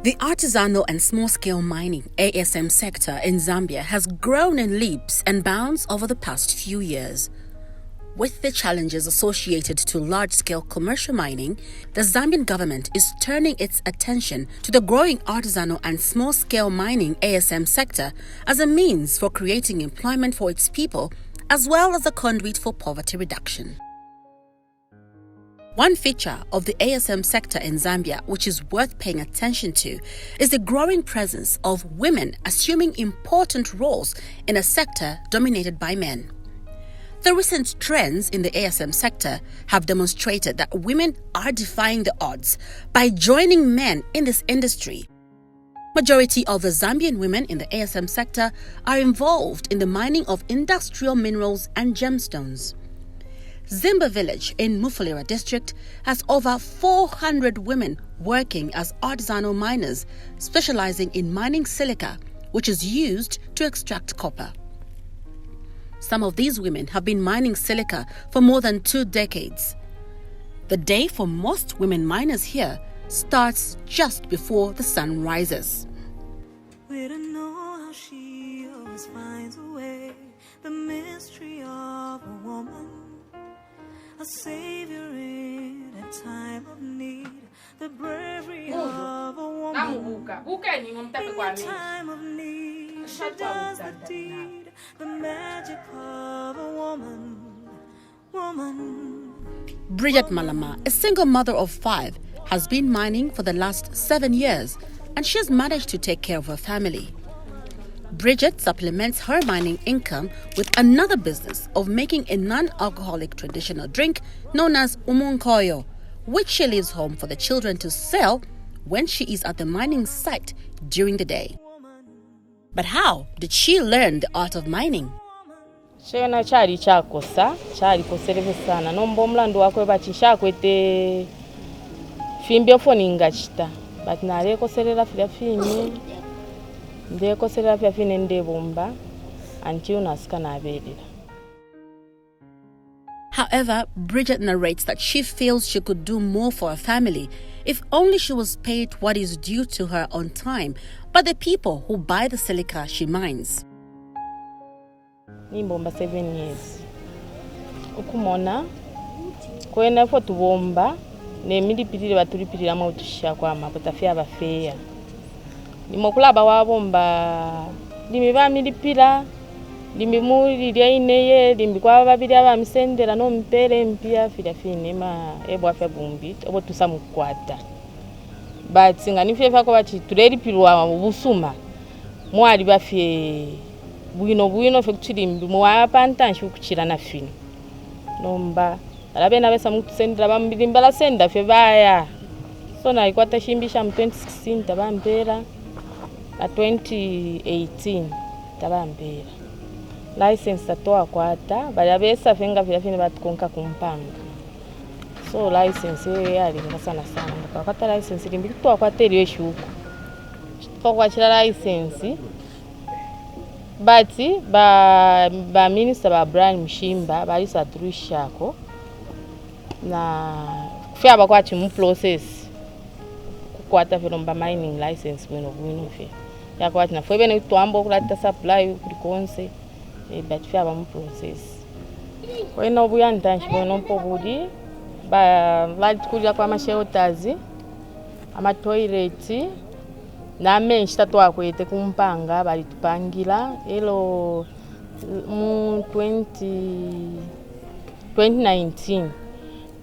The artisanal and small-scale mining (ASM) sector in Zambia has grown in leaps and bounds over the past few years. With the challenges associated to large-scale commercial mining, the Zambian government is turning its attention to the growing artisanal and small-scale mining (ASM) sector as a means for creating employment for its people, as well as a conduit for poverty reduction. One feature of the ASM sector in Zambia, which is worth paying attention to, is the growing presence of women assuming important roles in a sector dominated by men. The recent trends in the ASM sector have demonstrated that women are defying the odds by joining men in this industry. Majority of the Zambian women in the ASM sector are involved in the mining of industrial minerals and gemstones. Zimba village in Mufulira district has over 400 women working as artisanal miners, specializing in mining silica, which is used to extract copper. Some of these women have been mining silica for more than 2 decades. The day for most women miners here starts just before the sun rises. We don't know how she always finds a way, the mystery of a woman, a savior in a time of need, the bravery of a woman. In a time of need, she does the deed, the magic of a woman. Bridget Malama, a single mother of 5, has been mining for the last 7 years, and she has managed to take care of her family. Bridget supplements her mining income with another business of making a non-alcoholic traditional drink known as umunkoyo, which she leaves home for the children to sell when she is at the mining site during the day. But how did she learn the art of mining? Shena chali chakosa, chali kosereve sana. Nombo mlandu wakwe bachishakwete fimbio foninga chita. But nare koserera fya fini. Ndeko serafya fine ndebomba until naskana abedira. However, Bridget narrates that she feels she could do more for her family if only she was paid what is due to her on time by the people who buy the silica she mines. Nimbomba 7 years. Ukumona kwena fo tubomba ne milipirira batulipirira mu tushya kwa mapotafya bafeya. Nimokulaba wabomba limiba milipira limimuli lyaineye limbikwa babiri abamisendera no mpere mpia fidafine ma ebwa fa bumbi obo tusamukwata but singanifye fako bachi tulelipirwa mu busuma mwali bafye bwino fe kuchilimbi mwa pantanshu kuchira na fino nomba alabena besa mukusendera bambilimbala senda fe baya so na ikwata shimbisha mu 2016 tabambera na 2018 tabambera license tatoa kwata balabesa fenga vilafine batukonka kumpanga so license yali ngasana sana bakata license limbili toa kwata ile shuko kwa chila license bati ba minister ba Brian Mshimba bali saturishako na kufya bakwachi mu process kukwata filomba mining license bwino fe yakwati na fwe bene twambo kulata supply kulikonse but fya ba mu process kwena obuyanda nshibona mpobudi ba kulya kwa mashelters ama toilet na menshi tatwa kwete kumpanga bali tupangira elo mu 2019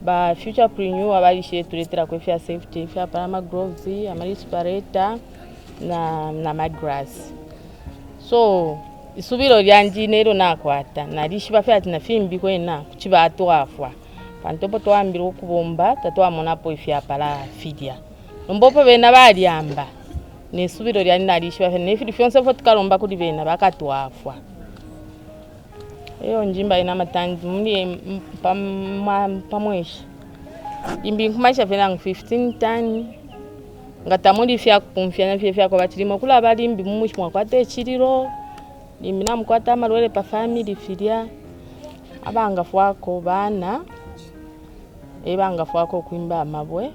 ba future preneur abali shetuletera kwa fya safety fya para gloves ama respirator na madras so isubiro lyanje nero nakwata nalishi bafya tina fimbi kwena kuchiba atwafwa pantopo twambira okubomba tatwamonapo ifya para fidia nombopo bena balyamba nesubiro lyanje nalishi bafya nefidi fyonse fo tukalomba kuli bena bakatwafwa eyo njimba ina matangi muli pamweshi imbi nkumasha fena 15 tani ngatamuli fya kumfya na fya kwa batilimo kula balimbi mumushi mwakwate chiriro limina mkwata amalwele pa family filia abangafu wako bana ebangafu wako kuimba amabwe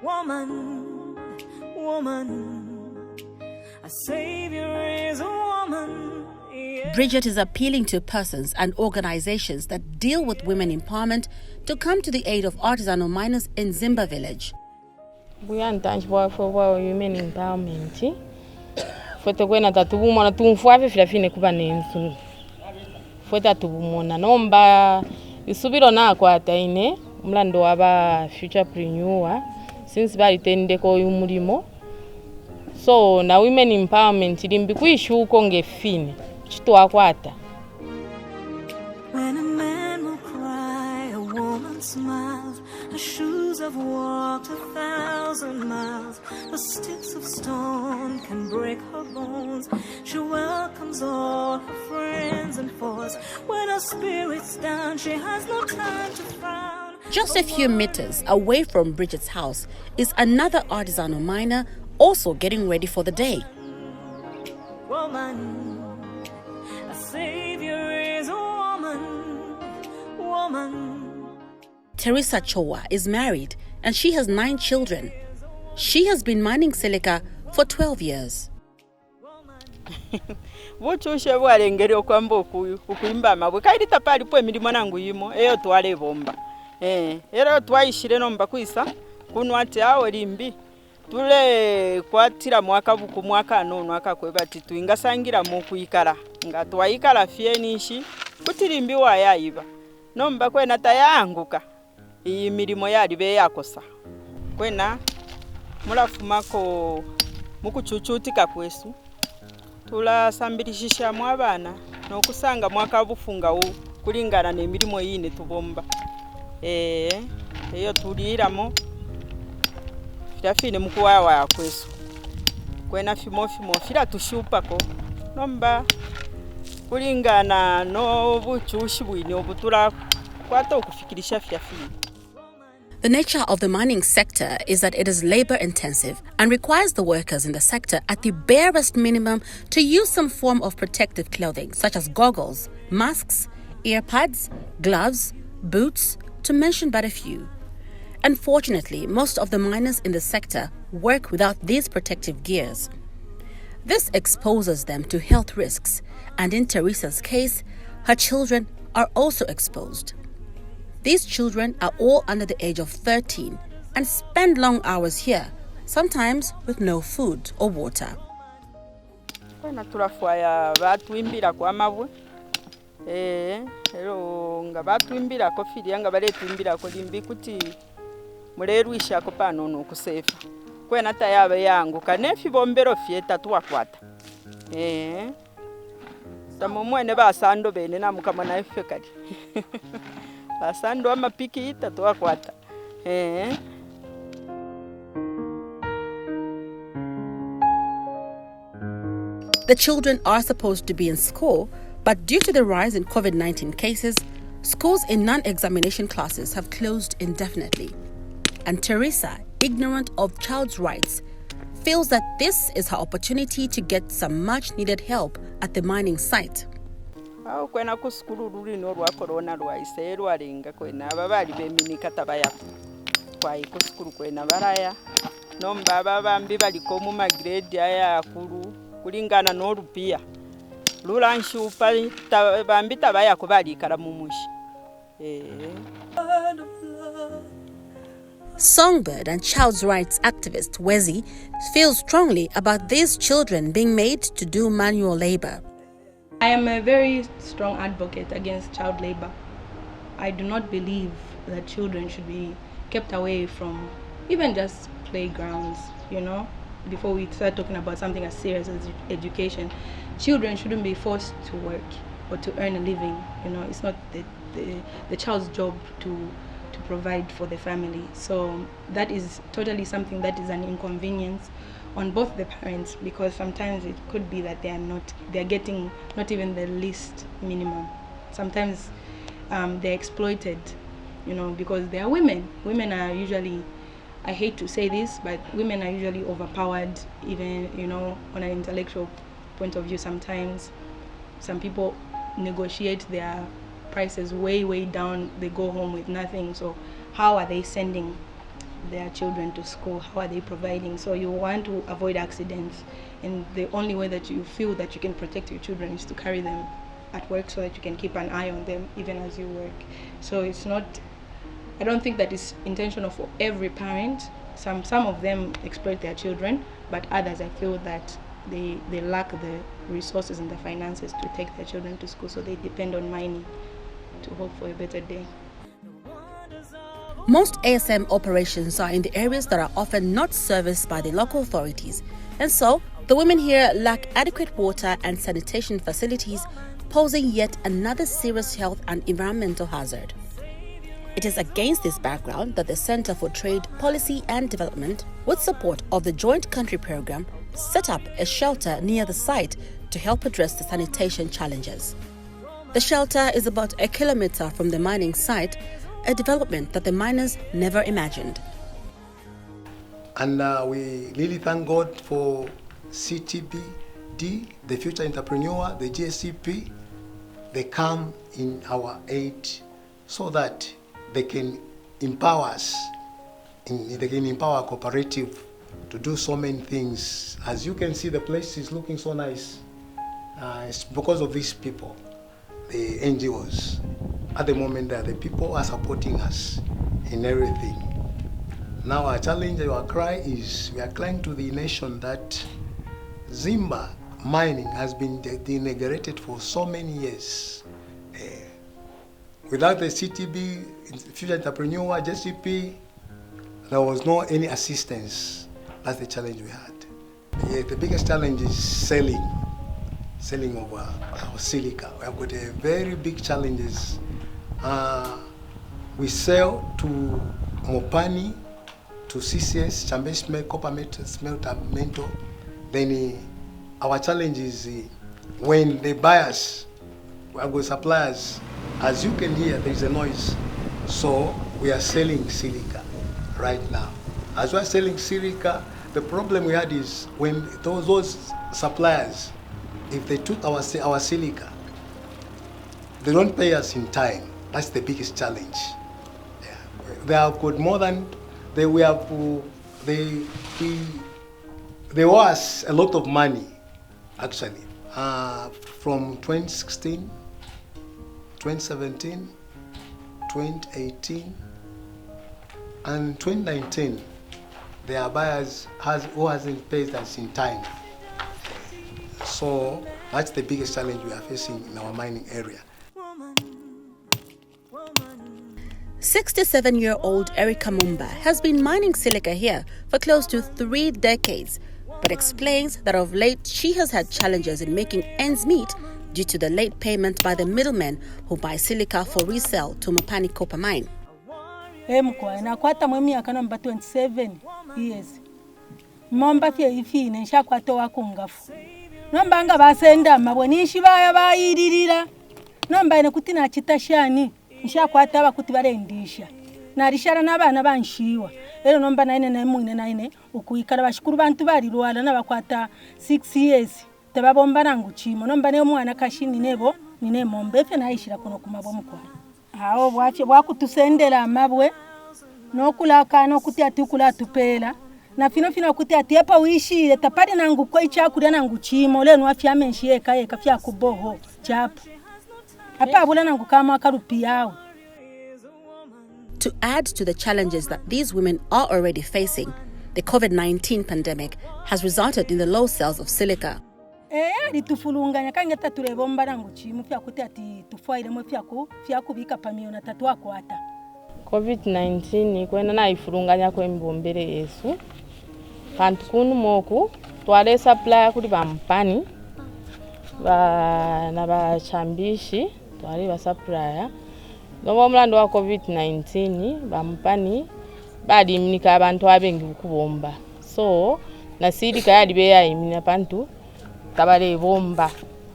woman woman. A savior is a woman. Yeah. Bridget is appealing to persons and organizations that deal with women empowerment to come to the aid of artisanal miners in Zimba village. We are intangible for women empowerment. For the when that woman to mfuave filafine kuba nensu. For that woman nomba isubiro na kwata ine mlando waba futurepreneur since bali tende ko umurimo. So na women empowerment limbi kuishuko ngefine chitwa kwata. When a man will cry, a woman smiles. Her shoes have walked 1,000 miles. The sticks of stone can break her bones. She welcomes all her friends and foes. When her spirit's down, she has no time to frown. Just a few meters away from Bridget's house is another artisanal miner also getting ready for the day. Woman, a savior is a woman. Woman. Teresa Chowa is married and she has 9 children. She has been mining silica for 12 years. Buchushe bwarengere okwamba okuimba amabwe kairita pali po emilimo nangu yimo eyo twale bomba era twayishire nomba kuisa kuno ati awo limbi tule kwatira mwaka buku mwaka nono akakwebati tuingasangira mu kuikara nga twaikara fienishi kutirimbi wayayiba nomba kwena tayanguka iyi milimo yali be yakosa kwena mulafumako mukuchuchutika kwesu tulasambirishisha mu abana nokusanga mwaka bufunga kulingana n'emilimo yine tubomba eyo tuliramo firafine mukuwawa yakwesu kwena fimo fira tushupako nomba kulingana no buchushi bwini obutula kwata okufikirisha firafine. The nature of the mining sector is that it is labor intensive and requires the workers in the sector at the barest minimum to use some form of protective clothing such as goggles, masks, earpads, gloves, boots, to mention but a few. Unfortunately, most of the miners in the sector work without these protective gears. This exposes them to health risks, and in Teresa's case, her children are also exposed. These children are all under the age of 13 and spend long hours here, sometimes with no food or water. Kwena tulafwaya batwimbira kwa mabwe ero nga batwimbira ko fili nga baletwimbira ko limbi kuti mulerwisha ko pano no kusefa kwena tayabe yangu kanefi bombero fieta twakwata tamomwene basando bene namukama na efekali basando amapiki ita twakwata The children are supposed to be in school, but due to the rise in COVID-19 cases, schools in non-examination classes have closed indefinitely. And Teresa, ignorant of child's rights, feels that this is her opportunity to get some much-needed help at the mining site. Kwena ku skulu lulino lwa corona lwaise lwalenga kwena ababali beminika tabaya kwayi ku skulu kwena baraya nomba ababambi baliko mu magrade aya akulu kulingana n'olupia lulanshupa bambi tabaya kubalikala mu mushi Songbird and child's rights activist Wezi feels strongly about these children being made to do manual labor. I am a very strong advocate against child labor. I do not believe that children should be kept away from even just playgrounds, before we start talking about something as serious as education. Children shouldn't be forced to work or to earn a living. It's not the child's job to provide for the family. So that is totally something that is an inconvenience on both the parents, because sometimes it could be that they're getting not even the least minimum. Sometimes they're exploited, because they are women. Women are usually, I hate to say this, but women are usually overpowered, even, on an intellectual point of view. Sometimes some people negotiate their prices way down, they go home with nothing. So how are they sending their children to school? How are they providing? So you want to avoid accidents, and the only way that you feel that you can protect your children is to carry them at work so that you can keep an eye on them even as you work. So it's not, I don't think that it's intentional for every parent. Some of them exploit their children, but others, I feel that they lack the resources and the finances to take their children to school, so they depend on mining to hope for a better day. Most ASM operations are in the areas that are often not serviced by the local authorities, and so the women here lack adequate water and sanitation facilities, posing yet another serious health and environmental hazard. It is against this background that the Center for Trade, Policy and Development, with support of the Joint Country Program, set up a shelter near the site to help address the sanitation challenges. The shelter is about 1 kilometer from the mining site, a development that the miners never imagined. And we really thank God for Ctpd, the future entrepreneur, the GSCP. They come in our aid so that they can empower us, they can empower our cooperative to do so many things. As you can see, the place is looking so nice. It's because of these people, the NGOs. At the moment, the people are supporting us in everything. Now our challenge, our cry is, we are crying to the nation that Zimba mining has been denigerated for so many years. Without the CTB, future entrepreneur, JCP, there was no any assistance. That's the challenge we had. Yeah, the biggest challenge is selling of our silica. We have got a very big challenges. We sell to Mopani, to CCS, Chambesme, Copper Smelter, Mento. Then our challenge is when the buyers, we have got suppliers, as you can hear, there is a noise. So we are selling silica right now. As we are selling silica, the problem we had is when those suppliers, if they took our silica, they don't pay us in time. That's the biggest challenge. Yeah. They have got more than they owe us a lot of money, actually, from 2016, 2017, 2018, and 2019. Their buyers who hasn't paid us in time. So that's the biggest challenge we are facing in our mining area. 67-year-old Erica Mumba has been mining silica here for close to 3 decades, but explains that of late she has had challenges in making ends meet due to the late payment by the middlemen who buy silica for resale to Mopani Copper Mine. Nakwata mwe miaka namba 27 years. Momba fye ifine nshakwata wakungafu. Nomba nga basenda mabwe nishibaya bayiririra. Nomba ene kuti nachitashani nshakwata abakuti barendisha. Narishara n'abana banshiwa. Ero nomba naine na mwine naine ukuyikara bashikuru bantu bari rwala nabakwata 6 years. Tababomba nangu chimo. Nomba ne mwana kashini nebo nine mombe fe naishira kuno kumabo mukwana. Hao wakutusendera amabwe nokulaka nokuti atukula tupela na fino kuti atiepa wishire tapari nangu kwa ichakurya nangu chimo leno afya menshi eka fya kuboho chapo apa abula nangu kama akarupi yao. To add to the challenges that these women are already facing, the COVID-19 pandemic has resulted in the low sales of silica. Litufulunganya kangeta turebomba nangu chimo fya kuti ati tufaire mwe fya kubika pamio na tatu akwata. COVID-19 kwena na ifulunganya kwembombere Yesu. Kantu kunu moku twale supply kuri bampani na bachambishi twale ba supplier. Ngoba mlando wa COVID-19 bampani badi imnika abantu abengi ukubomba. So na sirika yali beya imina pantu tabale bomba.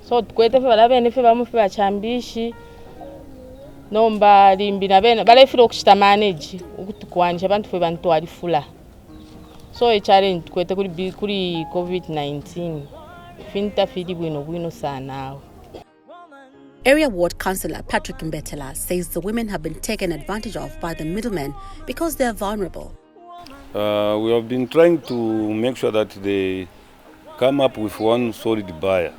So tukwete fe balabene fe bamufe bachambishi nomba limbi na bene bale firo kushita manage ukutukwanisha abantu fe bantu alifula. So a challenge tukwete kuri COVID-19 finta fidi bwino sana now. Area Ward Councillor Patrick Mbetela says the women have been taken advantage of by the middlemen because they are vulnerable. We have been trying to make sure that they come up with one solid buyer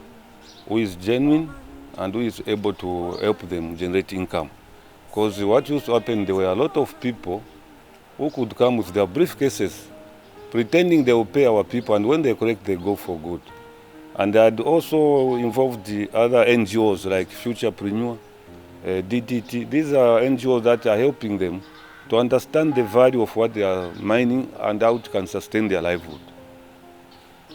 who is genuine and who is able to help them generate income. Because what used to happen, there were a lot of people who could come with their briefcases, pretending they will pay our people, and when they collect, they go for good. And they had also involved the other NGOs like Ctpd'S, DTT. These are NGOs that are helping them to understand the value of what they are mining and how it can sustain their livelihood.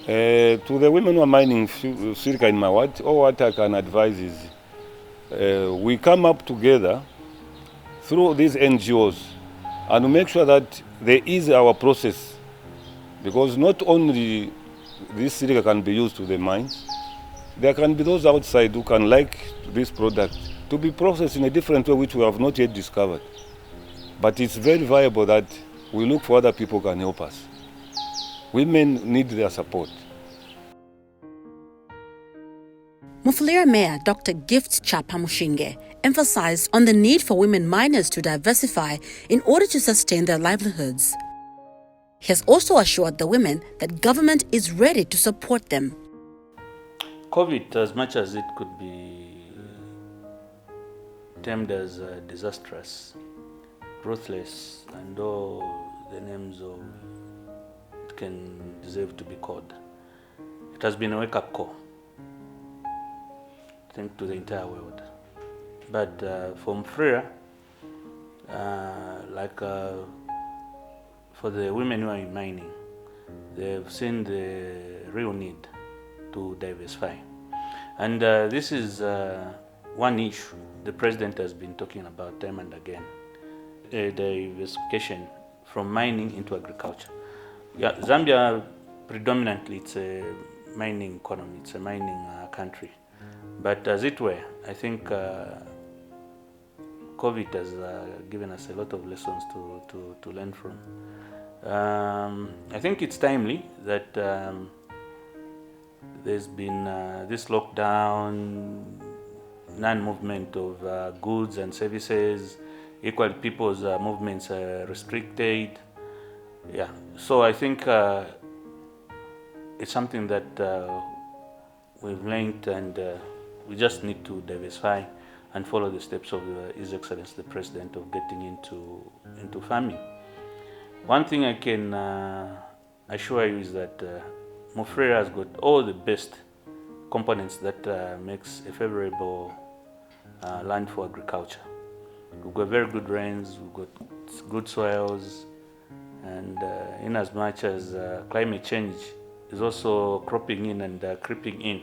To the women who are mining silica in my ward, all what I can advise is we come up together through these NGOs and make sure that there is our process, because not only this silica can be used to the mines, there can be those outside who can like this product to be processed in a different way which we have not yet discovered. But it's very viable that we look for other people who can help us. Women need their support. Mufulira Mayor Dr. Gift Chapamushinge emphasized on the need for women miners to diversify in order to sustain their livelihoods. He has also assured the women that government is ready to support them. COVID, as much as it could be termed as disastrous, ruthless, and all the names of it can deserve to be called, it has been a wake-up call, I think, to the entire world. But for Mufulira, for the women who are in mining, they've seen the real need to diversify. And this is one issue the president has been talking about time and again, diversification from mining into agriculture. Yeah, Zambia predominantly it's a mining economy, it's a mining country. But as it were, I think COVID has given us a lot of lessons to learn from. I think it's timely that there's been this lockdown, non-movement of goods and services, equal people's movements are restricted. Yeah, so I think it's something that we've learned, and we just need to diversify and follow the steps of His Excellency the President of getting into farming. One thing I can assure you is that Mufulira has got all the best components that makes a favorable land for agriculture. We've got very good rains, we've got good soils, and in as much as climate change is also cropping in and creeping in,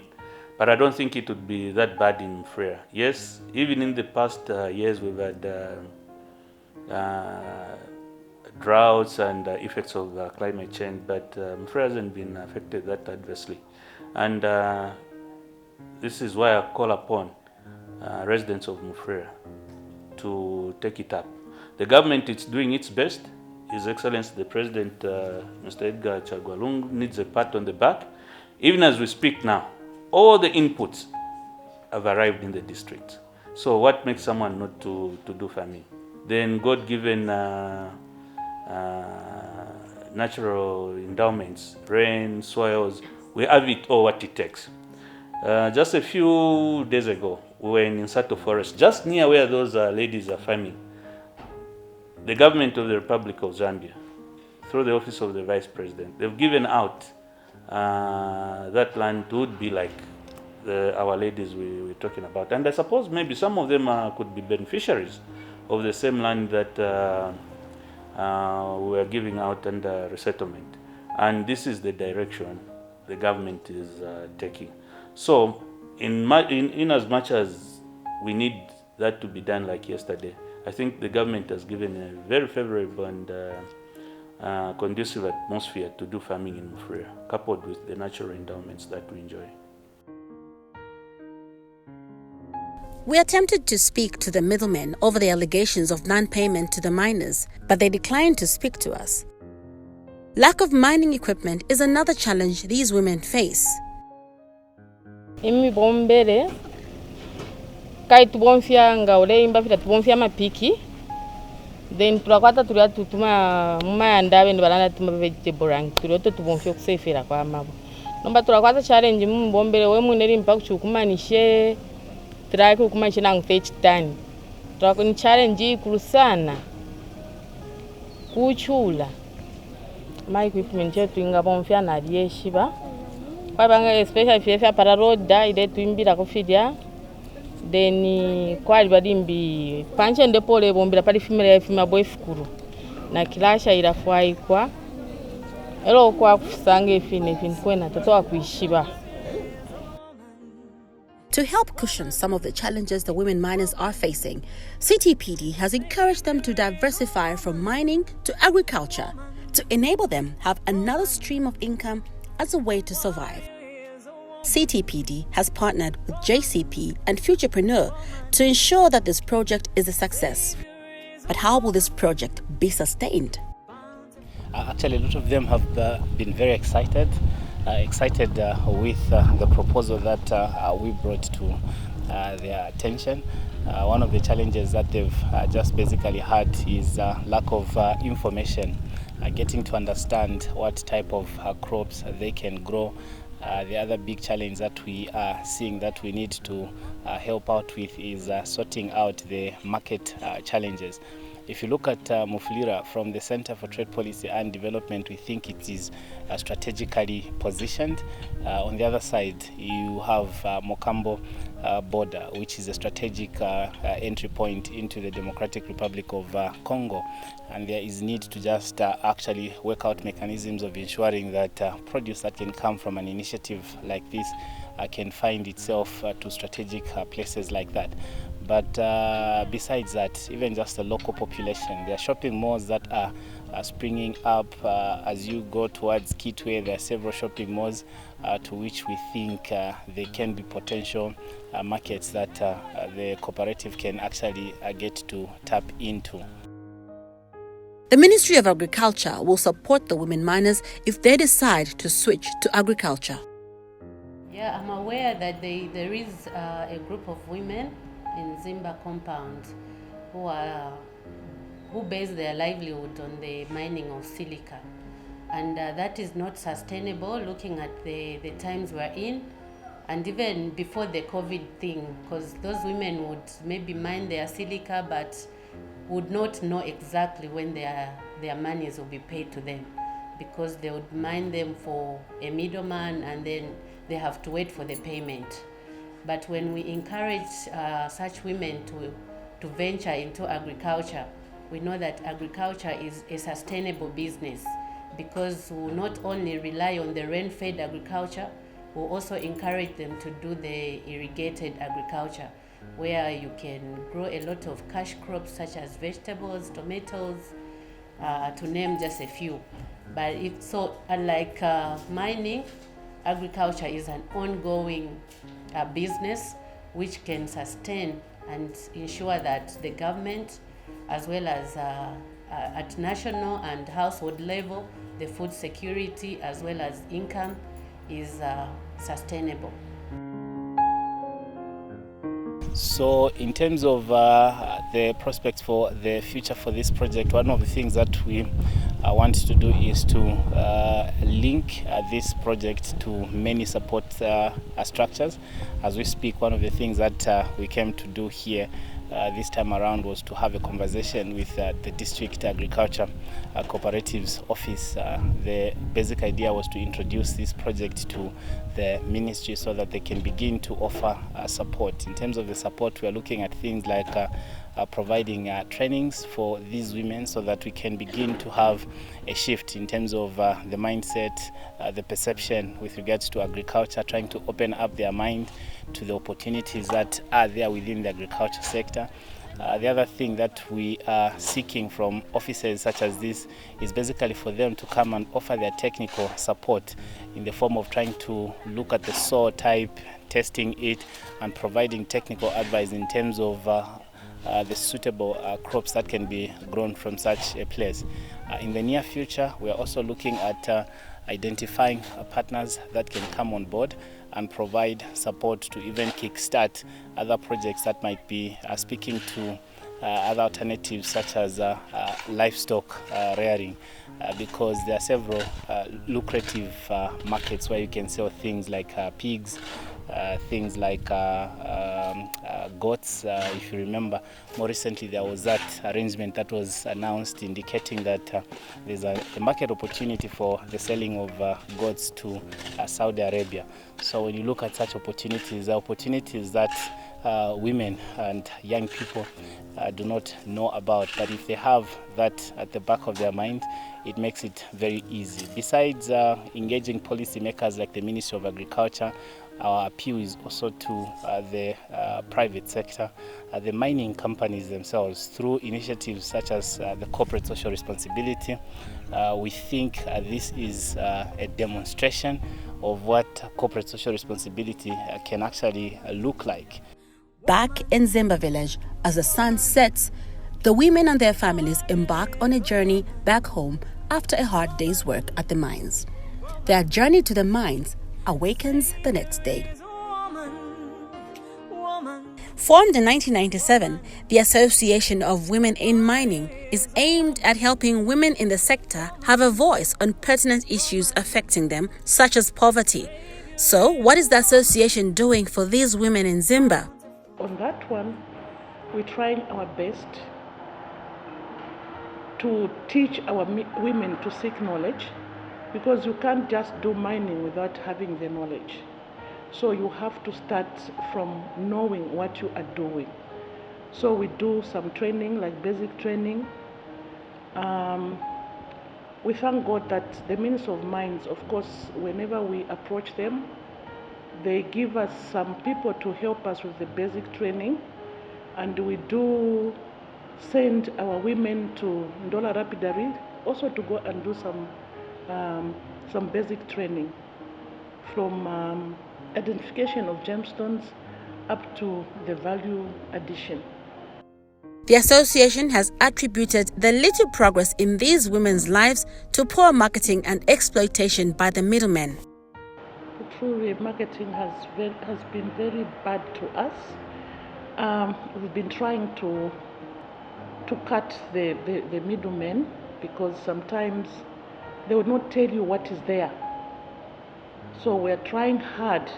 but I don't think it would be that bad in Mufulira. Yes, even in the past years we've had droughts and effects of climate change, but Mufulira hasn't been affected that adversely. And this is why I call upon residents of Mufulira to take it up. The government is doing its best. His Excellency the President, Mr. Edgar Chagwalung, needs a pat on the back. Even as we speak now, all the inputs have arrived in the district. So what makes someone not to do farming? Then God-given natural endowments, rain, soils, we have it all what it takes. Just a few days ago, we were in Insato Forest, just near where those ladies are farming. The government of the Republic of Zambia, through the Office of the Vice President, they've given out that land would be like our ladies we were talking about. And I suppose maybe some of them could be beneficiaries of the same land that we are giving out under resettlement. And this is the direction the government is taking. So in as much as we need that to be done like yesterday, I think the government has given a very favorable and conducive atmosphere to do farming in Mufulira, coupled with the natural endowments that we enjoy. We attempted to speak to the middlemen over the allegations of non-payment to the miners, but they declined to speak to us. Lack of mining equipment is another challenge these women face. Imi bombere kai tubonfia ngaule imba fita tubonfia mapiki then turakwata turi atutuma mumayanda abendu balanda tuma vegetable rank turi oto tubomfye kusefera kwa mabo nomba turakwata challenge mumbombere we muneri mpaka chukumanishe traki kumanishe nangu 30 tani turakoni challenge ikulu sana kuchula my equipment yetu ingabomfya na lyeshiba kwa banga especially fya para roda ile tuimbira kufidya then kwali badimbi panche ndepole bombira pali fima boy fukuru na kilasha irafwai kwa elo kwa kusange fine kwena totoa kuishiba. To help cushion some of the challenges the women miners are facing, Ctpd has encouraged them to diversify from mining to agriculture to enable them have another stream of income as a way to survive. Ctpd has partnered with JCP and Futurepreneur to ensure that this project is a success. But how will this project be sustained? Actually, a lot of them have been very excited with the proposal that we brought to their attention. One of the challenges that they've just basically had is lack of information, getting to understand what type of crops they can grow. The other big challenge that we are seeing that we need to help out with is sorting out the market challenges. If you look at Mufulira from the Center for Trade Policy and Development, we think it is strategically positioned. On the other side, you have Mokambo border, which is a strategic entry point into the Democratic Republic of Congo. And there is need to just actually work out mechanisms of ensuring that produce that can come from an initiative like this can find itself to strategic places like that. But besides that, even just the local population, there are shopping malls that are springing up as you go towards Kitwe. There are several shopping malls to which we think there can be potential markets that the cooperative can actually get to tap into. The Ministry of Agriculture will support the women miners if they decide to switch to agriculture. Yeah, I'm aware that there is a group of women in Zimba compound who base their livelihood on the mining of silica, and that is not sustainable looking at the times we're in, and even before the COVID thing, because those women would maybe mine their silica but would not know exactly when their monies will be paid to them, because they would mine them for a middleman and then they have to wait for the payment. But when we encourage such women to venture into agriculture, we know that agriculture is a sustainable business, because we will not only rely on the rain-fed agriculture, we'll also encourage them to do the irrigated agriculture, where you can grow a lot of cash crops such as vegetables, tomatoes, to name just a few. But it's so unlike mining, agriculture is an ongoing business which can sustain and ensure that the government, as well as at national and household level, the food security as well as income is sustainable. So in terms of the prospects for the future for this project, one of the things that we want to do is to link this project to many support structures. As we speak, one of the things that we came to do here this time around was to have a conversation with the District Agriculture Cooperatives Office. The basic idea was to introduce this project to the ministry so that they can begin to offer support. In terms of the support, we are looking at things like providing trainings for these women so that we can begin to have a shift in terms of the mindset, the perception with regards to agriculture, trying to open up their mind to the opportunities that are there within the agriculture sector. The other thing that we are seeking from offices such as this is basically for them to come and offer their technical support in the form of trying to look at the soil type, testing it, and providing technical advice in terms of the suitable crops that can be grown from such a place. In the near future, we are also looking at identifying partners that can come on board and provide support to even kickstart other projects that might be speaking to other alternatives such as livestock rearing, because there are several lucrative markets where you can sell things like pigs, things like goats. If you remember, more recently there was that arrangement that was announced indicating that there's a market opportunity for the selling of goats to Saudi Arabia. So when you look at such opportunities, the opportunities that women and young people do not know about, but if they have that at the back of their mind, it makes it very easy. Besides engaging policymakers like the Ministry of Agriculture, our appeal is also to the private sector, the mining companies themselves, through initiatives such as the corporate social responsibility. We think this is a demonstration of what corporate social responsibility can actually look like. Back in Zimba village, as the sun sets, the women and their families embark on a journey back home after a hard day's work at the mines. Their journey to the mines awakens the next day. Formed in 1997, the Association of Women in Mining is aimed at helping women in the sector have a voice on pertinent issues affecting them, such as poverty. So, what is the association doing for these women in Zimba? On that one, we're trying our best to teach our women to seek knowledge, because you can't just do mining without having the knowledge. So you have to start from knowing what you are doing. So we do some training, like basic training. We thank God that the Ministry of Mines, of course, whenever we approach them, they give us some people to help us with the basic training, and we do send our women to Ndola Rapidary also to go and do some basic training, from identification of gemstones up to the value addition. The association has attributed the little progress in these women's lives to poor marketing and exploitation by the middlemen. Truly, marketing has been very bad to us. We've been trying to cut the middlemen, because sometimes they would not tell you what is there. So we're trying hard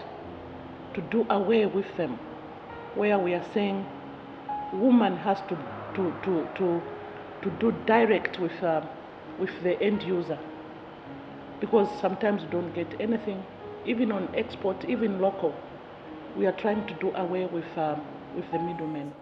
to do away with them, where we are saying woman has to do direct with the end user, because sometimes you don't get anything, even on export, even local. We are trying to do away with the middlemen.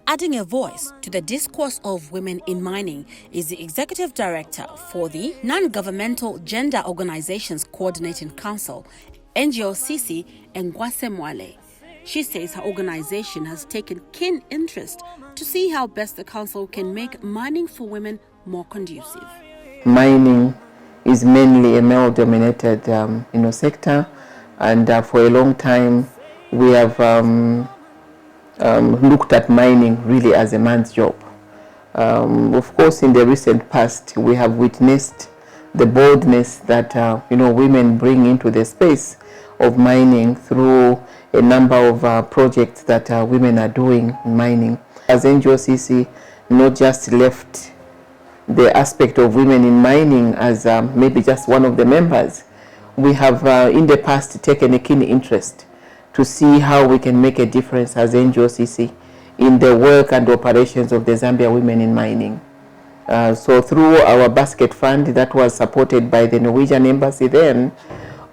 Adding a voice to the discourse of women in mining is the Executive Director for the Non-Governmental Gender Organizations Coordinating Council, NGOCC, Ngwase Mwale. She says her organization has taken keen interest to see how best the council can make mining for women more conducive. Mining is mainly a male-dominated sector, and for a long time we have looked at mining really as a man's job. Of course, in the recent past, we have witnessed the boldness that women bring into the space of mining through a number of projects that women are doing in mining. As NGOCC, not just left the aspect of women in mining as maybe just one of the members. We have in the past taken a keen interest to see how we can make a difference as NGOCC in the work and operations of the Zambia Women in Mining. So through our basket fund that was supported by the Norwegian Embassy then,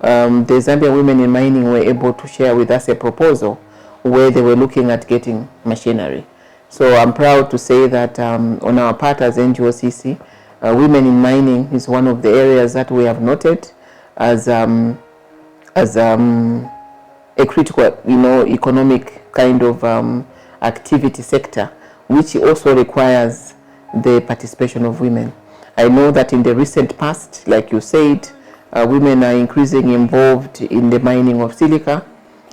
the Zambia Women in Mining were able to share with us a proposal where they were looking at getting machinery. So I'm proud to say that on our part as NGOCC, women in mining is one of the areas that we have noted as a critical, economic kind of activity sector, which also requires the participation of women. I know that in the recent past, like you said, women are increasingly involved in the mining of silica,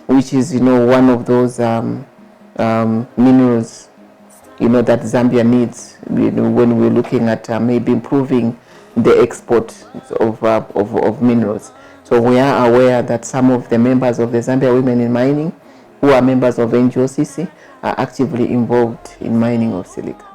which is, one of those minerals, that Zambia needs, when we're looking at maybe improving the export of minerals. So we are aware that some of the members of the Zambia Women in Mining, who are members of NGOCC, are actively involved in mining of silica.